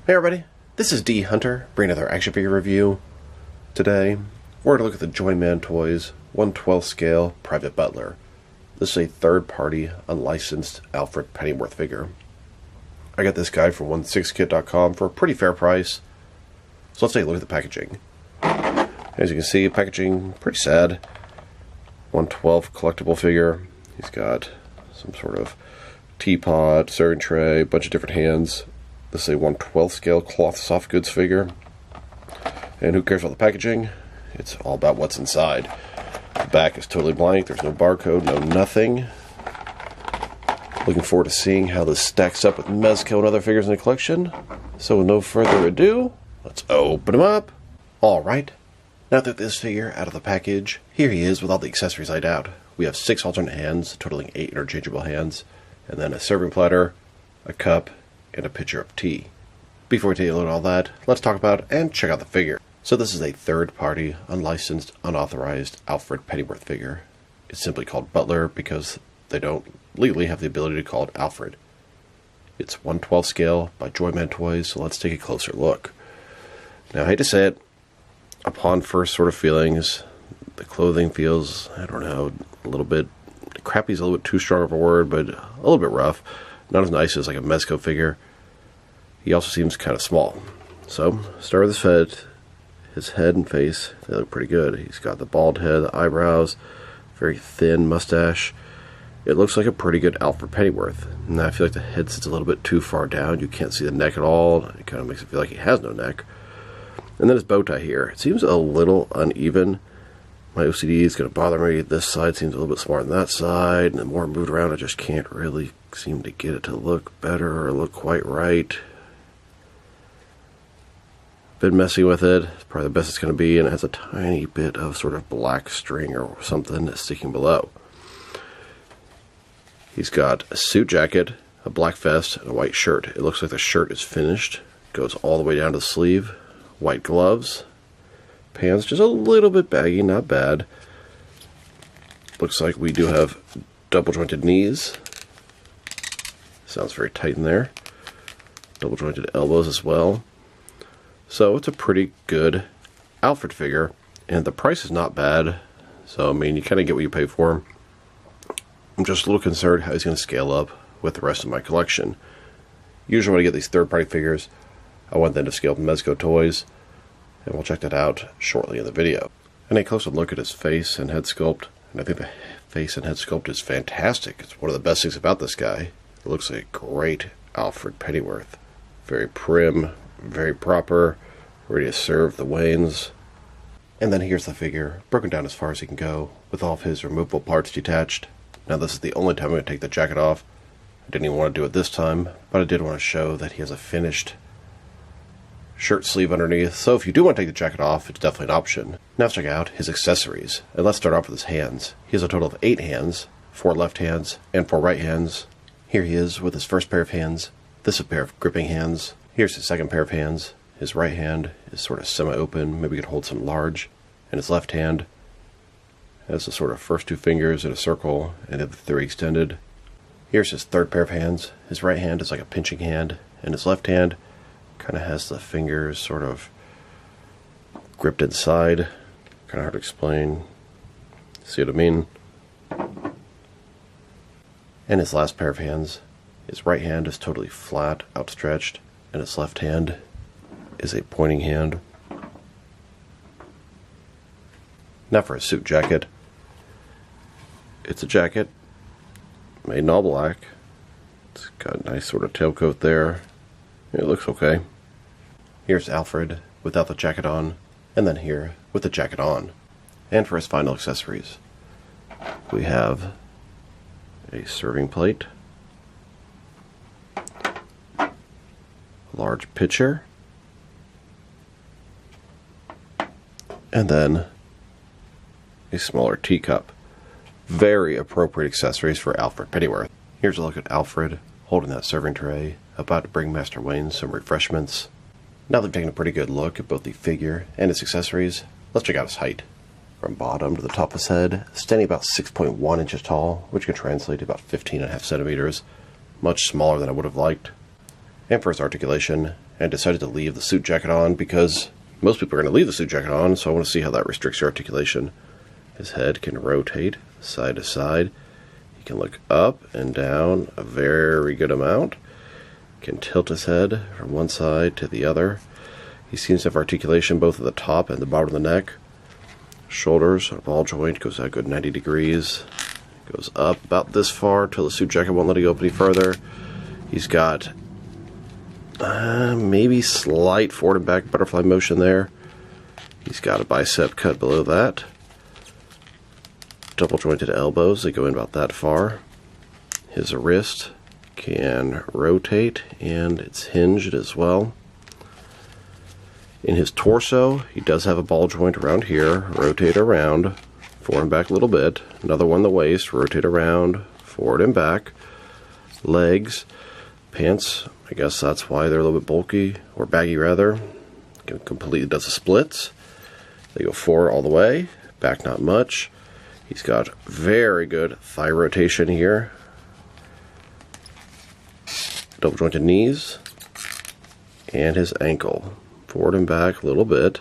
Hey everybody, this is D Hunter, bringing another action figure review. Today, we're going to look at the Joyman Toys 1/12 scale Private Butler. This is a third-party, unlicensed Alfred Pennyworth figure. I got this guy from 16kit.com for a pretty fair price. So let's take a look at the packaging. As you can see, packaging pretty sad. 1/12 collectible figure. He's got some sort of teapot, serving tray, a bunch of different hands. This is a 1/12 scale cloth soft goods figure. And who cares about the packaging? It's all about what's inside. The back is totally blank. There's no barcode, no nothing. Looking forward to seeing how this stacks up with Mezco and other figures in the collection. So with no further ado, let's open him up. Alright, now that this figure out of the package, here he is with all the accessories laid out. We have 6 alternate hands, totaling 8 interchangeable hands, and then a serving platter, a cup, and a pitcher of tea. Before we take a look at all that, let's talk about and check out the figure. So this is a third-party, unlicensed, unauthorized Alfred Pennyworth figure. It's simply called Butler because they don't legally have the ability to call it Alfred. It's 1/12 scale by Joyman Toys, so let's take a closer look. Now, I hate to say it, upon first sort of feelings, the clothing feels, I don't know, a little bit, crappy is a little bit too strong of a word, but a little bit rough. Not as nice as like a Mezco figure. He also seems kind of small. So, start with his head. His head and face, they look pretty good. He's got the bald head, the eyebrows, very thin mustache. It looks like a pretty good Alfred Pennyworth. Now I feel like the head sits a little bit too far down. You can't see the neck at all. It kind of makes it feel like he has no neck. And then his bow tie here. It seems a little uneven. My OCD is going to bother me. This side seems a little bit smaller than that side. And the more I move around, I just can't really seem to get it to look better or look quite right. Been messing with it. It's probably the best it's going to be. And it has a tiny bit of sort of black string or something sticking below. He's got a suit jacket, a black vest, and a white shirt. It looks like the shirt is finished. Goes all the way down to the sleeve. White gloves. Pants just a little bit baggy, not bad. Looks like we do have double jointed knees. Sounds very tight in there. Double jointed elbows as well. So it's a pretty good Alfred figure. And the price is not bad. So, I mean, you kind of get what you pay for. I'm just a little concerned how he's going to scale up with the rest of my collection. Usually when I get these third-party figures, I want them to scale up Mezco toys, and we'll check that out shortly in the video. And a closer look at his face and head sculpt, and I think the face and head sculpt is fantastic. It's one of the best things about this guy. It looks like a great Alfred Pennyworth. Very prim, very proper, ready to serve the Waynes. And then here's the figure, broken down as far as he can go, with all of his removable parts detached. Now this is the only time I'm going to take the jacket off. I didn't even want to do it this time, but I did want to show that he has a finished shirt sleeve underneath, so if you do want to take the jacket off, it's definitely an option. Now let's check out his accessories, and let's start off with his hands. He has a total of 8 hands, 4 left hands, and 4 right hands. Here he is with his first pair of hands. This is a pair of gripping hands. Here's his second pair of hands. His right hand is sort of semi-open, maybe could hold some large, and his left hand has the sort of first 2 fingers in a circle, and the other 3 extended. Here's his third pair of hands. His right hand is like a pinching hand, and his left hand kind of has the fingers sort of gripped inside. Kind of hard to explain. See what I mean? And his last pair of hands, his right hand is totally flat, outstretched, and his left hand is a pointing hand. Now for his suit jacket. It's a jacket made in all black. It's got a nice sort of tailcoat there. It looks okay. Here's Alfred without the jacket on, and then here with the jacket on. And for his final accessories, we have a serving plate, a large pitcher, and then a smaller teacup. Very appropriate accessories for Alfred Pennyworth. Here's a look at Alfred holding that serving tray, about to bring Master Wayne some refreshments. Now that we've taken a pretty good look at both the figure and its accessories, let's check out his height. From bottom to the top of his head, standing about 6.1 inches tall, which can translate to about 15.5 centimeters, much smaller than I would have liked. And for his articulation, and decided to leave the suit jacket on because most people are going to leave the suit jacket on, so I want to see how that restricts your articulation. His head can rotate side to side. He can look up and down a very good amount. Can tilt his head from one side to the other. He seems to have articulation both at the top and the bottom of the neck. Shoulders, a ball joint, goes out a good 90 degrees. Goes up about this far till the suit jacket won't let it go up any further. He's got maybe slight forward and back butterfly motion there. He's got a bicep cut below that. Double jointed elbows, they go in about that far. His wrist can rotate and it's hinged as well. In his torso, he does have a ball joint around here. Rotate around, forward and back a little bit. Another one in the waist, rotate around, forward and back. Legs, pants, I guess that's why they're a little bit bulky, or baggy rather. Completely does the splits. They go forward all the way, back not much. He's got very good thigh rotation here. Double jointed knees. And his ankle. Forward and back a little bit.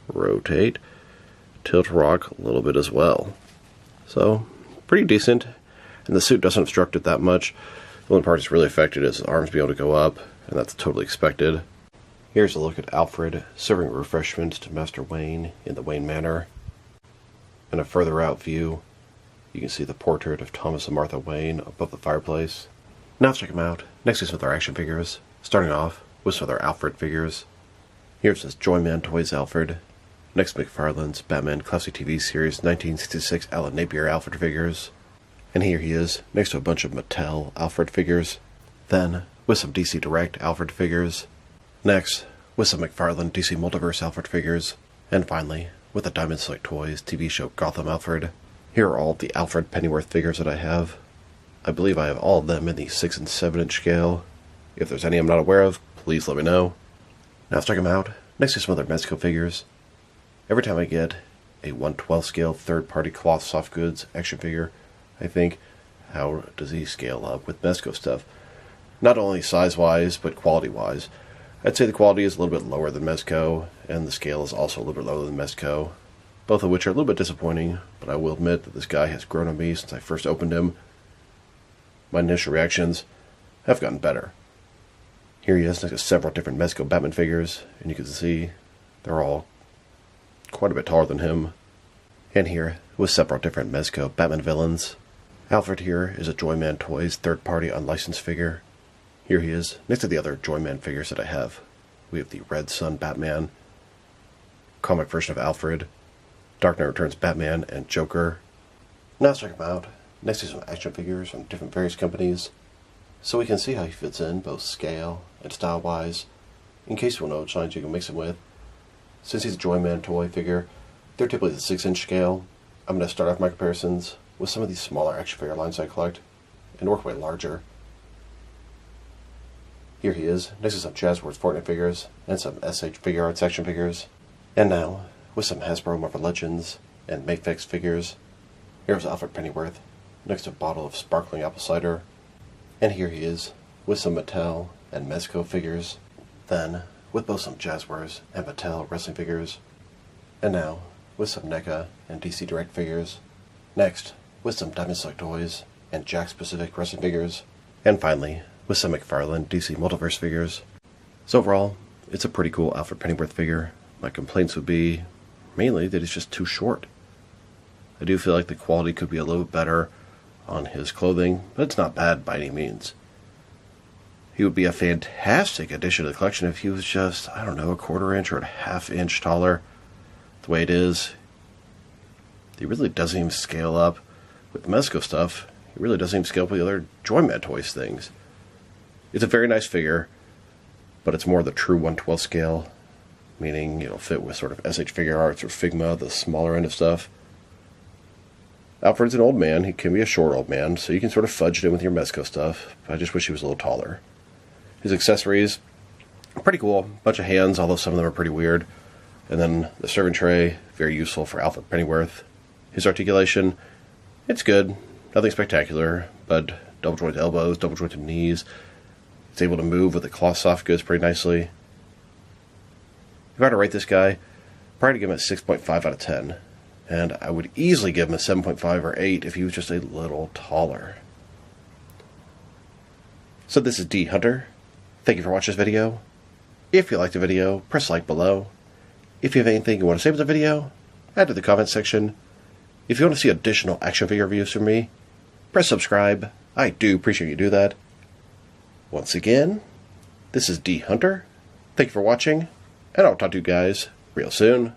Rotate. Tilt rock a little bit as well. So, pretty decent. And the suit doesn't obstruct it that much. The only part that's really affected is his arms being able to go up, and that's totally expected. Here's a look at Alfred serving refreshments to Master Wayne in the Wayne Manor. In a further out view, you can see the portrait of Thomas and Martha Wayne above the fireplace. Now let's check them out. Next is with our action figures, starting off with some of our Alfred figures. Here's this Joyman Toys Alfred. Next, McFarlane's Batman Classic TV Series 1966 Alan Napier Alfred figures. And here he is, next to a bunch of Mattel Alfred figures. Then, with some DC Direct Alfred figures. Next, with some McFarlane DC Multiverse Alfred figures. And finally, with the Diamond Select Toys TV show Gotham Alfred. Here are all of the Alfred Pennyworth figures that I have. I believe I have all of them in the 6 and 7 inch scale. If there's any I'm not aware of, please let me know. Now let's check them out. Next to some other Mezco figures. Every time I get a 1/12 scale third-party cloth soft goods action figure, I think, how does he scale up with Mezco stuff? Not only size-wise, but quality-wise. I'd say the quality is a little bit lower than Mezco, and the scale is also a little bit lower than Mezco, both of which are a little bit disappointing, but I will admit that this guy has grown on me since I first opened him. My initial reactions have gotten better. Here he is next to several different Mezco Batman figures, and you can see they're all quite a bit taller than him. And here, with several different Mezco Batman villains. Alfred here is a Joyman Toys third-party unlicensed figure. Here he is, next to the other Joyman figures that I have. We have the Red Sun Batman, comic version of Alfred, Dark Knight Returns Batman, and Joker. Now let's check him out. Next to some action figures from different various companies, so we can see how he fits in, both scale and style-wise, in case you want to know which lines you can mix him with. Since he's a Joyman toy figure, they're typically the 6 inch scale. I'm going to start off my comparisons with some of these smaller action figure lines I collect, and work way larger. Here he is, next to some Jazzworth Fortnite figures, and some SH Figure Arts action figures. And now, with some Hasbro Marvel Legends and Mafex figures, here's Alfred Pennyworth, next to a bottle of sparkling apple cider. And here he is, with some Mattel and Mezco figures. Then, with both some Jazzworth and Mattel wrestling figures. And now, with some NECA and DC Direct figures. Next, with some Diamond Select Toys and Jakks Pacific wrestling figures. And finally, with some McFarlane DC Multiverse figures. So overall, it's a pretty cool Alfred Pennyworth figure. My complaints would be mainly that he's just too short. I do feel like the quality could be a little bit better on his clothing, but it's not bad by any means. He would be a fantastic addition to the collection if he was just, I don't know, a 1/4 inch or a 1/2 inch taller. The way it is, he really doesn't even scale up with Mezco stuff. He really doesn't even scale up with the other Joyman Toys things. It's a very nice figure, but it's more the true 1/12 scale, meaning it'll fit with sort of SH Figure Arts or Figma, the smaller end of stuff. Alfred's an old man. He can be a short old man, so you can sort of fudge it in with your Mezco stuff. I just wish he was a little taller. His accessories are pretty cool. Bunch of hands, although some of them are pretty weird. And then the serving tray, very useful for Alfred Pennyworth. His articulation, it's good. Nothing spectacular, but double jointed elbows, double jointed knees. It's able to move with the cloth soft goods pretty nicely. If I had to rate this guy, I'd probably give him a 6.5 out of 10. And I would easily give him a 7.5 or 8 if he was just a little taller. So this is D Hunter. Thank you for watching this video. If you liked the video, press like below. If you have anything you want to say about the video, add to the comment section. If you want to see additional action figure reviews from me, press subscribe. I do appreciate you do that. Once again, this is D Hunter. Thank you for watching, and I'll talk to you guys real soon.